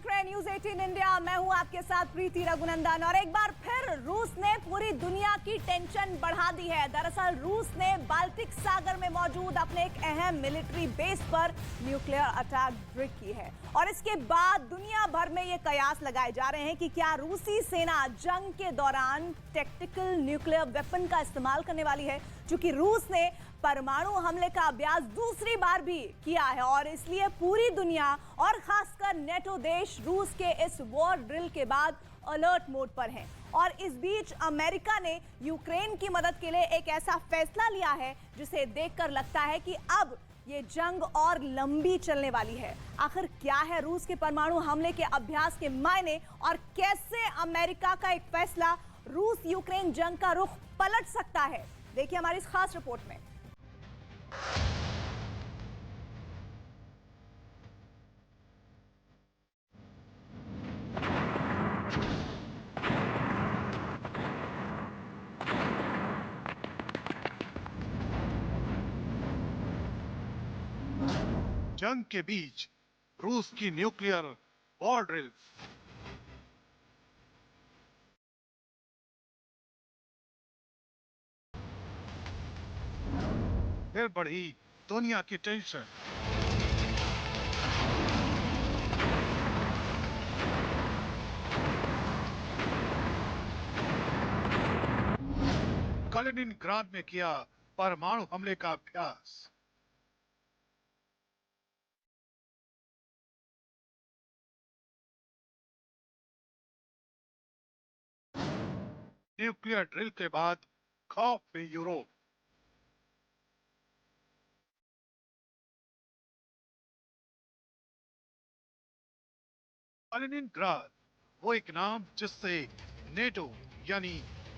देख रहे हैं न्यूज 18 इंडिया। मैं हूं आपके साथ प्रीति रघुनंदन और एक बार फिर रूस ने पूरी दुनिया की टेंशन बढ़ा दी है। दरअसल रूस ने बाल्टिक सागर में मौजूद अपने एक अहम मिलिट्री बेस पर न्यूक्लियर अटैक ब्रेक की है और इसके बाद दुनिया भर में ये कयास लगाए जा रहे हैं कि क्या रूसी सेना जंग के दौरान टैक्टिकल न्यूक्लियर वेपन का इस्तेमाल करने वाली है, क्योंकि रूस ने परमाणु हमले का अभ्यास दूसरी बार भी किया है और इसलिए पूरी दुनिया और खासकर नेटो देश रूस के इस वॉर ड्रिल के बाद अलर्ट मोड पर हैं। और इस बीच अमेरिका ने यूक्रेन की मदद के लिए एक ऐसा फैसला लिया है जिसे देखकर लगता है कि अब ये जंग और लंबी चलने वाली है। आखिर क्या है रूस के परमाणु हमले के अभ्यास के मायने और कैसे अमेरिका का एक फैसला रूस यूक्रेन जंग का रुख पलट सकता है, देखिए हमारी इस खास रिपोर्ट में। जंग के बीच रूस की न्यूक्लियर वॉर ड्रिल। फिर बढ़ी दुनिया की टेंशन। कलिनिनग्राड में किया परमाणु हमले का अभ्यास। न्यूक्लियर ड्रिल के बाद खौफ में यूरोप। कलिनिनग्राड वो एक नाम जिससे नेटो यानी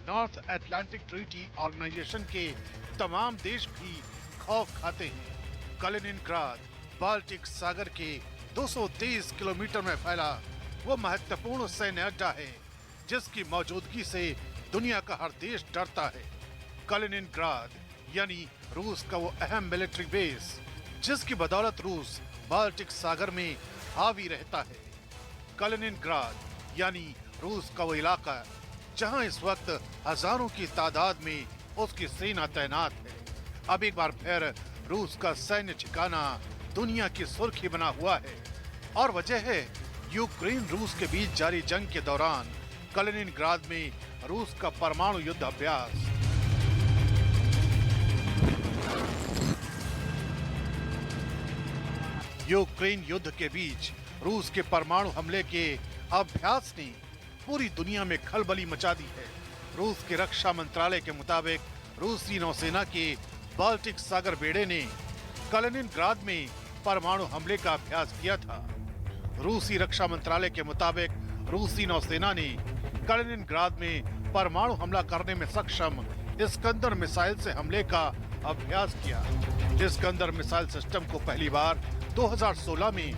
नॉर्थ अटलांटिक ट्रीटी ऑर्गेनाइजेशन के तमाम देश भी खौफ खाते हैं। कलिनिनग्राड बाल्टिक सागर के 223 किलोमीटर में फैला वो महत्वपूर्ण सैन्य अड्डा है जिसकी मौजूदगी से दुनिया का हर देश डरता है। कलिनिनग्राड यानी रूस का वो अहम मिलिट्री बेस जिसकी बदौलत रूस बाल्टिक सागर में हावी रहता है। कलिनिनग्राड यानी रूस का वो इलाका जहां इस वक्त हजारों की तादाद में उसकी सेना तैनात है। अब एक बार फिर रूस का सैन्य ठिकाना दुनिया की सुर्खी बना हुआ है और वजह है यूक्रेन रूस के बीच जारी जंग के दौरान कलिनिनग्राड में रूस का परमाणु युद्ध अभ्यास। यूक्रेन युद्ध के बीच रूस के परमाणु हमले के अभ्यास ने पूरी दुनिया में खलबली मचा दी है। रूस के रक्षा मंत्रालय के मुताबिक रूसी नौसेना के बाल्टिक सागर बेड़े ने कलिनिनग्राड में परमाणु हमले का अभ्यास किया था। रूसी रक्षा मंत्रालय के मुताबिक रूसी नौसेना ने कलिनिनग्राड में परमाणु हमला करने में सक्षम इस्कंदर मिसाइल से हमले का अभ्यास किया। इस्कंदर मिसाइल सिस्टम को पहली बार 2016 में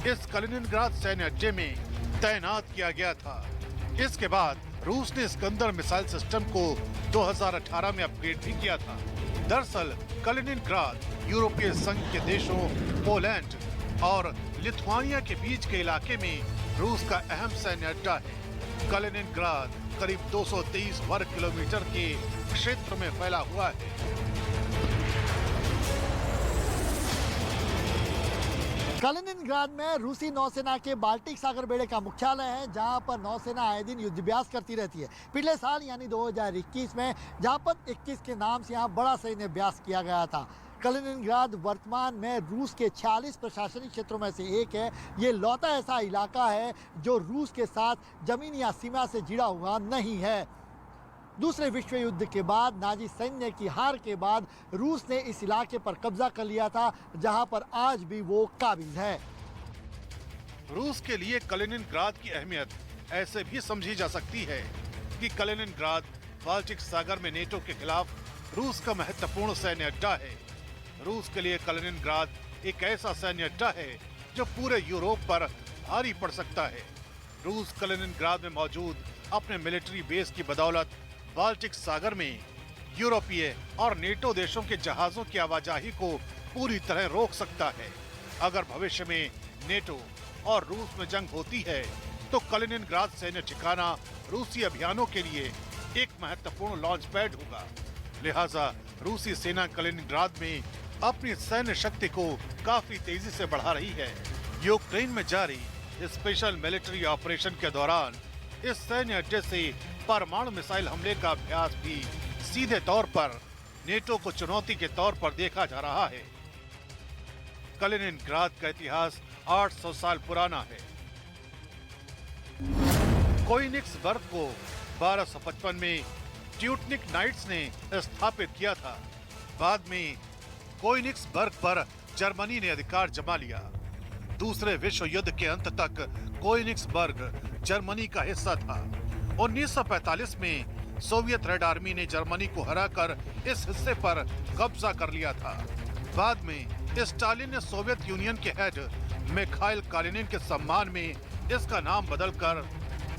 इस कलिनिनग्राड सैन्य अड्डे में तैनात किया गया था। इसके बाद रूस ने इस्कंदर मिसाइल सिस्टम को 2018 में अपग्रेड भी किया था। दरअसल कलिनिनग्राड यूरोपीय संघ के देशों पोलैंड और लिथुआनिया के बीच के इलाके में रूस का अहम सैन्य अड्डा है। कलिनिनग्राड करीब 223 वर्ग किलोमीटर के क्षेत्र में फैला हुआ है। कलिनिनग्राड में रूसी नौसेना के बाल्टिक सागर बेड़े का मुख्यालय है, जहां पर नौसेना आए दिन युद्धाभ्यास करती रहती है। पिछले साल यानी 2021 में जापत 21 के नाम से यहाँ बड़ा सैन्य अभ्यास किया गया था। कलिनिनग्राड वर्तमान में रूस के 46 प्रशासनिक क्षेत्रों में से एक है। ये लौता ऐसा इलाका है जो रूस के साथ जमीन या सीमा से जुड़ा हुआ नहीं है। दूसरे विश्व युद्ध के बाद नाजी सैन्य की हार के बाद रूस ने इस इलाके पर कब्जा कर लिया था, जहां पर आज भी वो काबिज है। रूस के लिए कलिनिनग्राड की अहमियत ऐसे भी समझी जा सकती है कि कलिनिनग्राड बाल्टिक सागर में नेटो के खिलाफ रूस का महत्वपूर्ण सैन्य अड्डा है। रूस के लिए कलिनिनग्राड एक ऐसा सैन्य अड्डा है जो पूरे यूरोप पर भारी पड़ सकता है। रूस कलिनिनग्राड में मौजूद अपने मिलिट्री बेस की बदौलत बाल्टिक सागर में यूरोपीय और नेटो देशों के जहाजों की आवाजाही को पूरी तरह रोक सकता है। अगर भविष्य में नेटो और रूस में जंग होती है तो कलिनिनग्राद सैन्य ठिकाना रूसी अभियानों के लिए एक महत्वपूर्ण लॉन्च पैड होगा। लिहाजा रूसी सेना कलिनिनग्राद में अपनी सैन्य शक्ति को काफी तेजी से बढ़ा रही है। यूक्रेन में जारी स्पेशल मिलिट्री ऑपरेशन के दौरान इस सैन्य अड्डे से परमाणु मिसाइल हमले का अभ्यास भी सीधे तौर पर नेटो को चुनौती के तौर पर देखा जा रहा है। कलिनिनग्राद का इतिहास 800 साल पुराना है। कोइनिक्सबर्ग को 1255 में ट्यूटनिक नाइट्स ने स्थापित किया था। बाद में कोइनिक्सबर्ग पर जर्मनी ने अधिकार जमा लिया। दूसरे विश्व युद्ध के अंत तक कोइनिक्सबर्ग जर्मनी का हिस्सा था। 1945 में सोवियत रेड आर्मी ने जर्मनी को हराकर इस हिस्से पर कब्जा कर लिया था। बाद में स्टालिन ने सोवियत यूनियन के हेड मिखाइल कालिनिन के सम्मान में इसका नाम बदलकर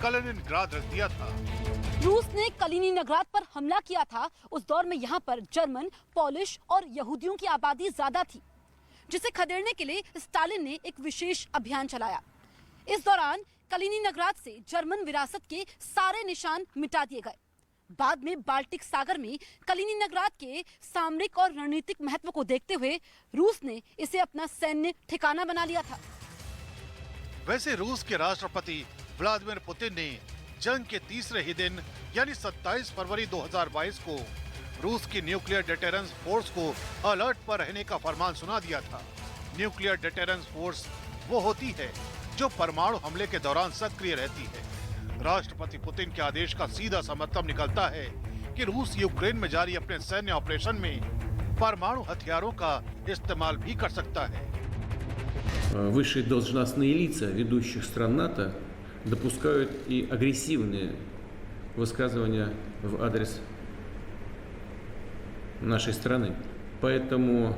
कलिनिनग्राद रख दिया था। रूस ने कलिनिनग्राद पर हमला किया था। उस दौर में यहाँ पर जर्मन, पोलिश और यहूदियों की आबादी ज्यादा थी, जिसे खदेड़ने के लिए स्टालिन ने एक विशेष अभियान चलाया। इस दौरान कलिनिनग्राद से जर्मन विरासत के सारे निशान मिटा दिए गए। बाद में बाल्टिक सागर में कलिनिनग्राद के सामरिक और रणनीतिक महत्व को देखते हुए रूस ने इसे अपना सैन्य ठिकाना बना लिया था। वैसे रूस के राष्ट्रपति व्लादिमीर पुतिन ने जंग के तीसरे ही दिन यानी 27 फरवरी 2022 को रूस की न्यूक्लियर डिटेरेंस फोर्स को अलर्ट पर रहने का फरमान सुना दिया था। न्यूक्लियर डिटेरेंस फोर्स वो होती है जो परमाणु हमले के दौरान सक्रिय रहती है। राष्ट्रपति पुतिन के आदेश का सीधा सा मतलब निकलता है कि रूस यूक्रेन में जारी अपने सैन्य ऑपरेशन में परमाणु हथियारों का इस्तेमाल भी कर सकता है। Высшие должностные лица ведущих стран НАТО допускают и агрессивные высказывания в адрес нашей страны. Поэтому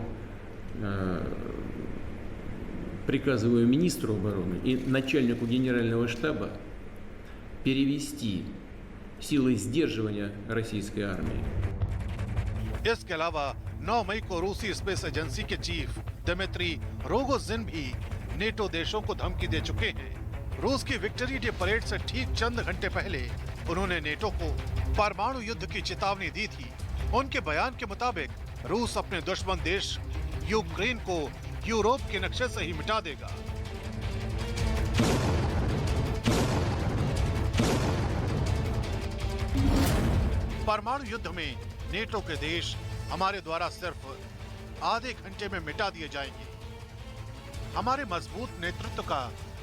приказываю министру обороны и начальнику генерального штаба перевести силы сдерживания российской армии. इसके अलावा 9 मई को रूसी स्पेस एजेंसी के चीफ दिमित्री रोगोजिन भी नेटो देशों को धमकी दे चुके हैं। रूस की विक्ट्री डे परेड से ठीक चंद घंटे पहले उन्होंने नेटो को परमाणु युद्ध की चेतावनी दी थी। उनके बयान के मुताबिक रूस अपने दुश्मन देश यूक्रेन को यूरोप के नक्शे से ही मिटा देगा। परमाणु युद्ध में नेटो के देश हमारे द्वारा सिर्फ आधे घंटे में मिटा दिए जाएंगे। हमारे मजबूत नेतृत्व का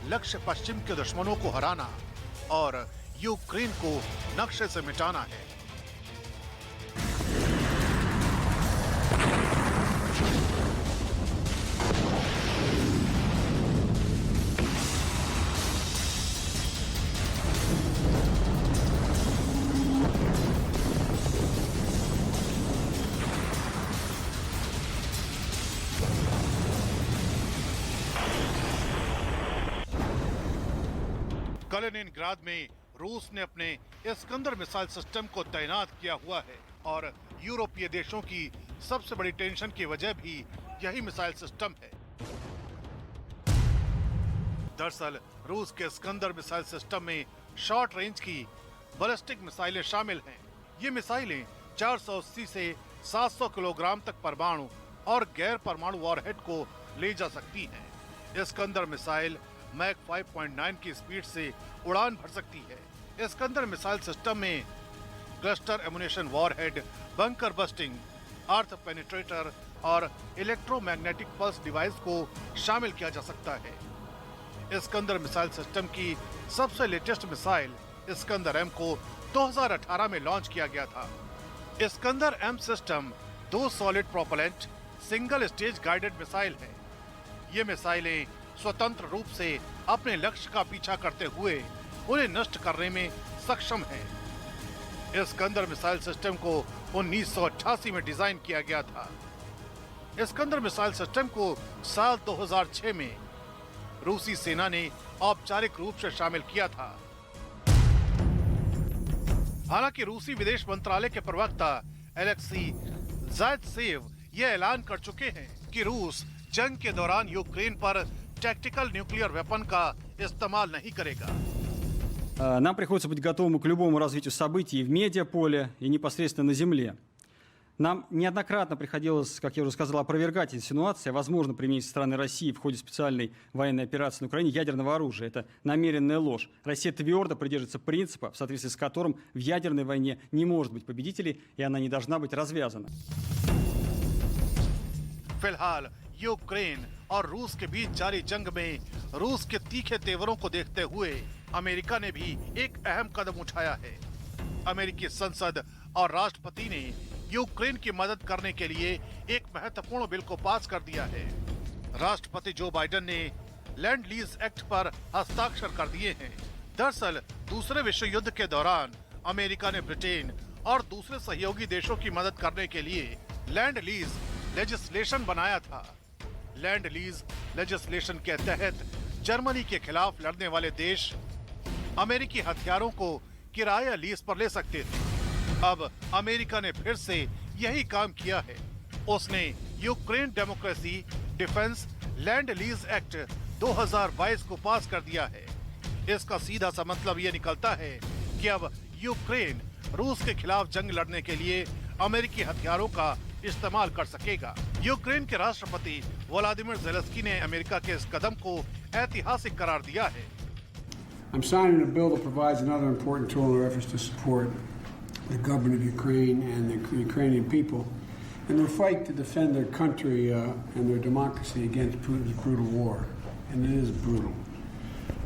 लक्ष्य पश्चिम के दुश्मनों को हराना और यूक्रेन को नक्शे से मिटाना है। कलिनिनग्राद में रूस ने अपने इस्कंदर मिसाइल सिस्टम को तैनात किया हुआ है और यूरोपीय देशों की सबसे बड़ी टेंशन की वजह भी यही मिसाइल सिस्टम है। दरअसल रूस के इस्कंदर मिसाइल सिस्टम में शॉर्ट रेंज की बैलिस्टिक मिसाइलें शामिल हैं। ये मिसाइलें 480 से 700 किलोग्राम तक परमाणु और गैर परमाणु वॉरहेड को ले जा सकती हैं। इस्कंदर मिसाइल मैक 5.9 की स्पीड से उड़ान भर सकती है। इस्कंदर मिसाइल सिस्टम में cluster ammunition warhead, bunker busting, earth penetrator और इलेक्ट्रोमैग्नेटिक पल्स डिवाइस को शामिल किया जा सकता है। इस्कंदर मिसाइल सिस्टम की सबसे लेटेस्ट मिसाइल इस्कंदर एम को 2018 में लॉन्च किया गया था। Iskander M system 2 solid propellant single stage guided missile है। ये मिसाइलें स्वतंत्र रूप से अपने लक्ष्य का पीछा करते हुए उन्हें नष्ट करने में सक्षम हैं। इस्कंदर मिसाइल सिस्टम को 1988 में डिजाइन किया गया था। इस्कंदर मिसाइल सिस्टम को साल 2006 में रूसी सेना ने औपचारिक रूप से शामिल किया था। हालांकि रूसी विदेश मंत्रालय के प्रवक्ता एलेक्सी ज़ायत्सेव यह ऐलान कर चुके हैं कि रूस जंग के दौरान यूक्रेन पर टैक्टिकल न्यूक्लियर वेपन का इस्तेमाल नहीं करेगा। Нам приходится быть готовым к любому развитию событий в медиаполе и непосредственно на земле. Нам неоднократно приходилось, как я уже сказал, опровергать инсинуации о возможном применении со стороны России в ходе специальной военной операции на Украине ядерного оружия. Это намеренная ложь. Россия твердо придерживается принципа, в соответствии с которым в ядерной войне не может быть победителей, и она не должна быть развязана. फिलहाल यूक्रेन और रूस के बीच जारी जंग में रूस के तीखे तेवरों को देखते हुए अमेरिका ने भी एक अहम कदम उठाया है। अमेरिकी संसद और राष्ट्रपति ने यूक्रेन की मदद करने के लिए एक महत्वपूर्ण बिल को पास कर दिया है। राष्ट्रपति जो बाइडेन ने लैंड लीज एक्ट पर हस्ताक्षर कर दिए हैं। दरअसल दूसरे विश्व युद्ध के दौरान अमेरिका ने ब्रिटेन और दूसरे सहयोगी देशों की मदद करने के लिए लैंड लीज लेजिस्लेशन बनाया था। लैंड लीज लेजिस्लेशन के तहत जर्मनी के खिलाफ लड़ने वाले देश अमेरिकी हथियारों को किराया लीज पर ले सकते थे। अब अमेरिका ने फिर से यही काम किया है। उसने Ukraine democracy defence land lease act 2022 को पास कर दिया है। इसका सीधा सा मतलब ये निकलता है कि अब यूक्रेन रूस के खिलाफ जंग लड़ने के लिए अमेरिकी हथियारों का इस्तेमाल कर सकेगा। यूक्रेन के राष्ट्रपति व्लादिमीर ज़ेलेंस्की ने अमेरिका के इस कदम को ऐतिहासिक करार दिया है। I'm signing a bill that provides another important tool in our efforts to support the government of Ukraine and the Ukrainian people in their fight to defend their country and their democracy against Putin's brutal war. And it is brutal.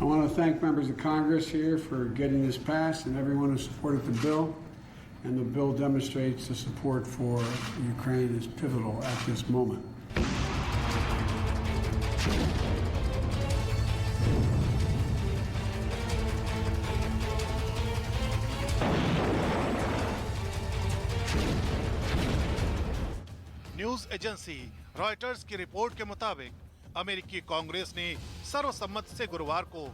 I want to thank members of Congress here for getting this passed and everyone who supported the bill. And the bill demonstrates the support for Ukraine is pivotal at this moment. News agency Reuters की report के मुताबिक अमेरिकी कांग्रेस ने सर्वसम्मति से गुरुवार को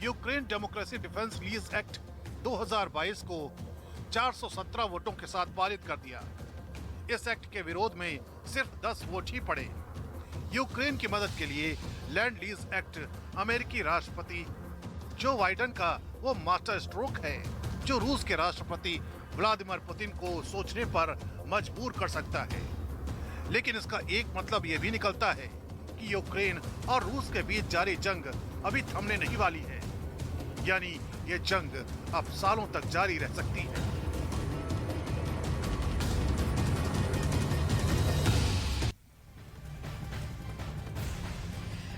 Ukraine democracy defence lease act 2022 को 417 वोटों के साथ पारित कर दिया। इस एक्ट के विरोध में सिर्फ 10 वोट ही पड़े। यूक्रेन की मदद के लिए लैंड लीज एक्ट अमेरिकी राष्ट्रपति जो बाइडेन का वो मास्टर स्ट्रोक है जो रूस के राष्ट्रपति व्लादिमीर पुतिन को सोचने पर मजबूर कर सकता है। लेकिन इसका एक मतलब ये भी निकलता है कि यूक्रेन और रूस के बीच जारी जंग अभी थमने नहीं वाली है, यानी ये जंग अब सालों तक जारी रह सकती है।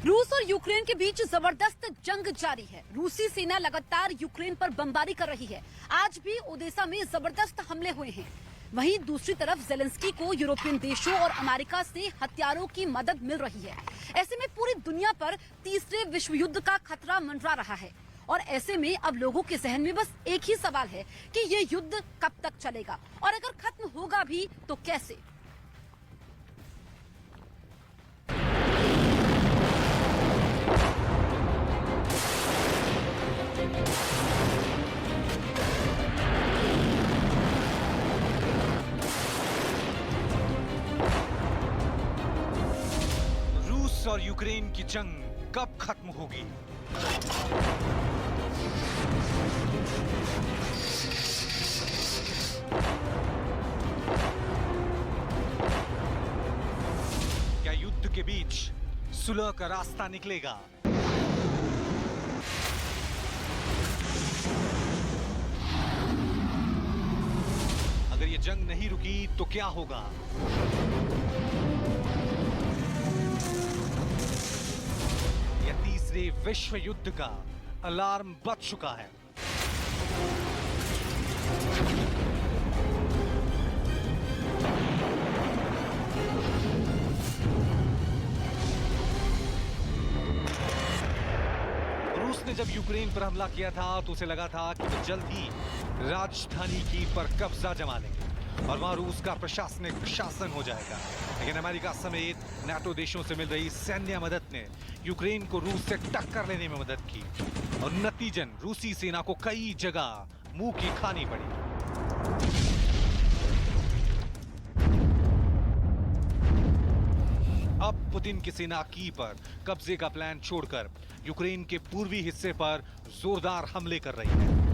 रूस और यूक्रेन के बीच जबरदस्त जंग जारी है। रूसी सेना लगातार यूक्रेन पर बमबारी कर रही है। आज भी ओडेसा में जबरदस्त हमले हुए हैं। वहीं दूसरी तरफ ज़ेलेंस्की को यूरोपियन देशों और अमेरिका से हथियारों की मदद मिल रही है। ऐसे में पूरी दुनिया पर तीसरे विश्व युद्ध का खतरा मंडरा रहा है और ऐसे में अब लोगों के जहन में बस एक ही सवाल है कि ये युद्ध कब तक चलेगा और अगर खत्म होगा भी तो कैसे। रूस और यूक्रेन की जंग कब खत्म होगी? क्या युद्ध के बीच सुलह का रास्ता निकलेगा? अगर ये जंग नहीं रुकी तो क्या होगा? तीसरे विश्व युद्ध का अलार्म बज चुका है। रूस ने जब यूक्रेन पर हमला किया था तो उसे लगा था कि वो जल्द ही राजधानी की पर कब्जा जमा लेंगे और वहां रूस का प्रशासनिक शासन हो जाएगा। लेकिन अमेरिका समेत नाटो देशों से मिल रही सैन्य मदद ने यूक्रेन को रूस से टक्कर लेने में मदद की और नतीजन रूसी सेना को कई जगह मुंह की खानी पड़ी। अब पुतिन की सेना की पर कब्जे का प्लान छोड़कर यूक्रेन के पूर्वी हिस्से पर जोरदार हमले कर रही है।